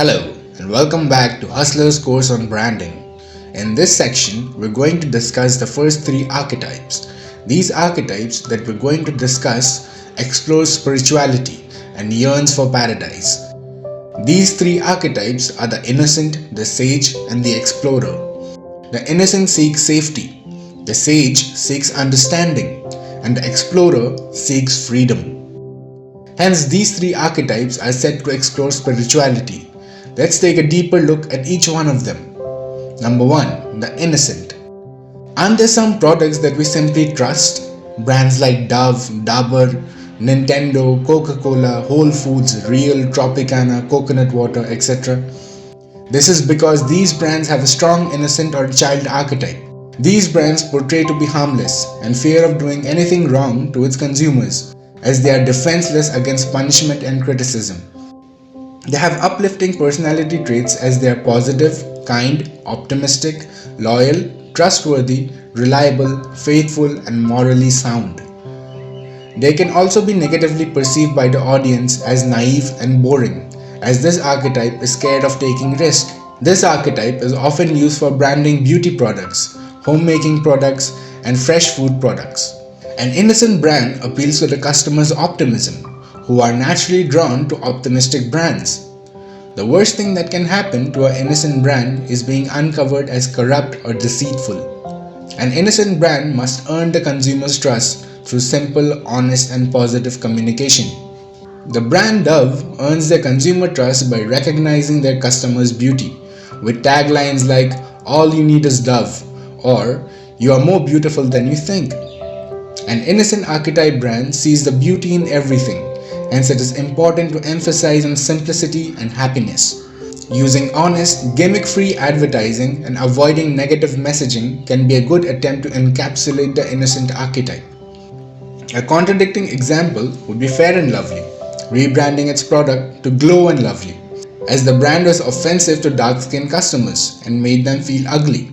Hello and welcome back to Husstlr's course on branding. In this section, we're going to discuss the first three archetypes. These archetypes that we're going to discuss explore spirituality and yearns for paradise. These three archetypes are the innocent, the sage, and the explorer. The innocent seeks safety, the sage seeks understanding, and the explorer seeks freedom. Hence, these three archetypes are said to explore spirituality. Let's take a deeper look at each one of them. Number 1. The innocent. Aren't there some products that we simply trust? Brands like Dove, Dabur, Nintendo, Coca-Cola, Whole Foods, Real, Tropicana, Coconut Water, etc. This is because these brands have a strong innocent or child archetype. These brands portray to be harmless and fear of doing anything wrong to its consumers, as they are defenseless against punishment and criticism. They have uplifting personality traits as they are positive, kind, optimistic, loyal, trustworthy, reliable, faithful, and morally sound. They can also be negatively perceived by the audience as naive and boring, as this archetype is scared of taking risk. This archetype is often used for branding beauty products, homemaking products, and fresh food products. An innocent brand appeals to the customer's optimism, who are naturally drawn to optimistic brands. The worst thing that can happen to an innocent brand is being uncovered as corrupt or deceitful. An innocent brand must earn the consumer's trust through simple, honest, and positive communication. The brand Dove earns their consumer trust by recognizing their customers' beauty, with taglines like "All you need is Dove" or "You are more beautiful than you think." An innocent archetype brand sees the beauty in everything, hence it is important to emphasize on simplicity and happiness. Using honest, gimmick-free advertising and avoiding negative messaging can be a good attempt to encapsulate the innocent archetype. A contradicting example would be Fair and Lovely, rebranding its product to Glow and Lovely, as the brand was offensive to dark-skinned customers and made them feel ugly.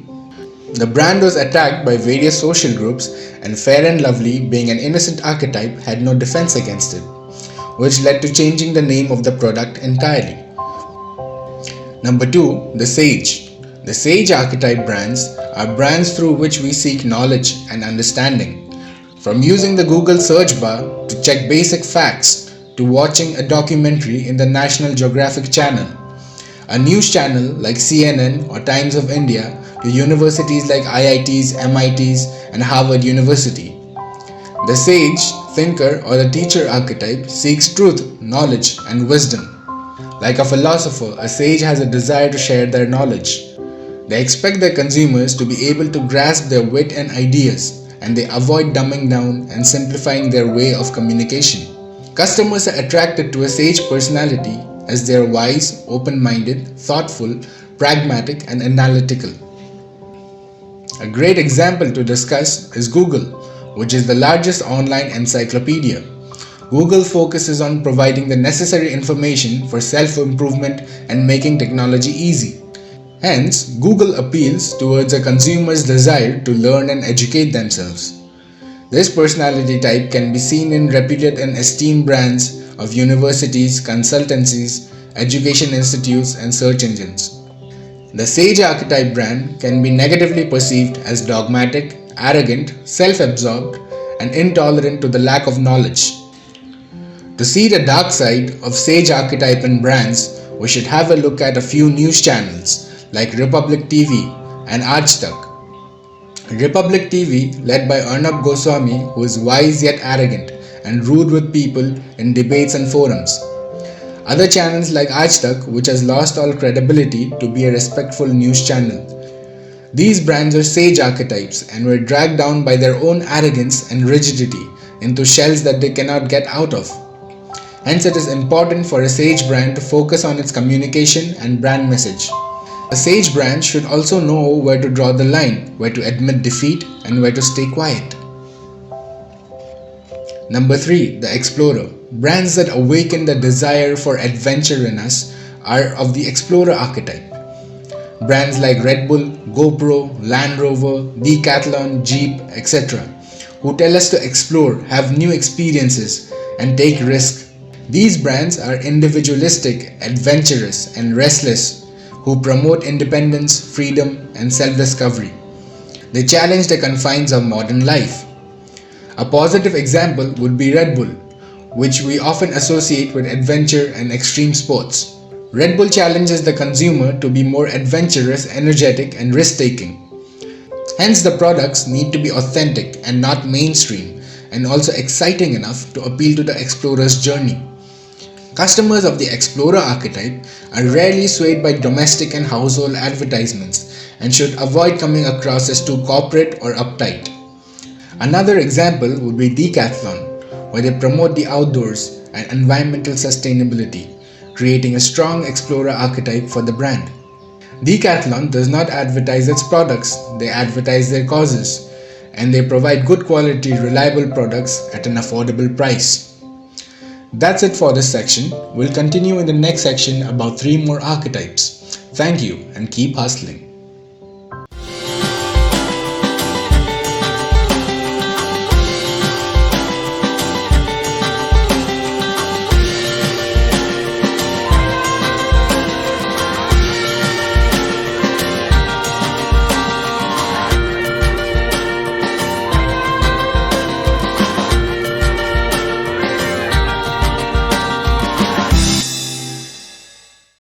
The brand was attacked by various social groups, and Fair and Lovely, being an innocent archetype, had no defense against it, which led to changing the name of the product entirely. Number 2. The Sage. The Sage archetype brands are brands through which we seek knowledge and understanding. From using the Google search bar to check basic facts, to watching a documentary in the National Geographic Channel, a news channel like CNN or Times of India, to universities like IITs, MITs, and Harvard University. The sage, thinker, or the teacher archetype seeks truth, knowledge, and wisdom. Like a philosopher, a sage has a desire to share their knowledge. They expect their consumers to be able to grasp their wit and ideas, and they avoid dumbing down and simplifying their way of communication. Customers are attracted to a sage personality as they are wise, open-minded, thoughtful, pragmatic, and analytical. A great example to discuss is Google, which is the largest online encyclopedia. Google focuses on providing the necessary information for self-improvement and making technology easy. Hence, Google appeals towards a consumer's desire to learn and educate themselves. This personality type can be seen in reputed and esteemed brands of universities, consultancies, education institutes, and search engines. The Sage archetype brand can be negatively perceived as dogmatic, arrogant, self-absorbed, and intolerant to the lack of knowledge. To see the dark side of Sage archetype in brands, we should have a look at a few news channels like Republic TV and Archetypes. Republic TV, led by Arnab Goswami, who is wise yet arrogant and rude with people in debates and forums. Other channels like Archetypes, which has lost all credibility to be a respectful news channel. These brands are sage archetypes and were dragged down by their own arrogance and rigidity into shells that they cannot get out of. Hence, it is important for a sage brand to focus on its communication and brand message. A sage brand should also know where to draw the line, where to admit defeat, and where to stay quiet. Number 3. The Explorer. Brands that awaken the desire for adventure in us are of the Explorer archetype. Brands like Red Bull, GoPro, Land Rover, Decathlon, Jeep, etc., who tell us to explore, have new experiences, and take risks. These brands are individualistic, adventurous, and restless, who promote independence, freedom, and self discovery. They challenge the confines of modern life. A positive example would be Red Bull, which we often associate with adventure and extreme sports. Red Bull challenges the consumer to be more adventurous, energetic, and risk taking. Hence, the products need to be authentic and not mainstream, and also exciting enough to appeal to the explorer's journey. Customers of the Explorer archetype are rarely swayed by domestic and household advertisements and should avoid coming across as too corporate or uptight. Another example would be Decathlon, where they promote the outdoors and environmental sustainability, creating a strong Explorer archetype for the brand. Decathlon does not advertise its products, they advertise their causes, and they provide good quality, reliable products at an affordable price. That's it for this section. We'll continue in the next section about 3 more archetypes. Thank you and keep hustling.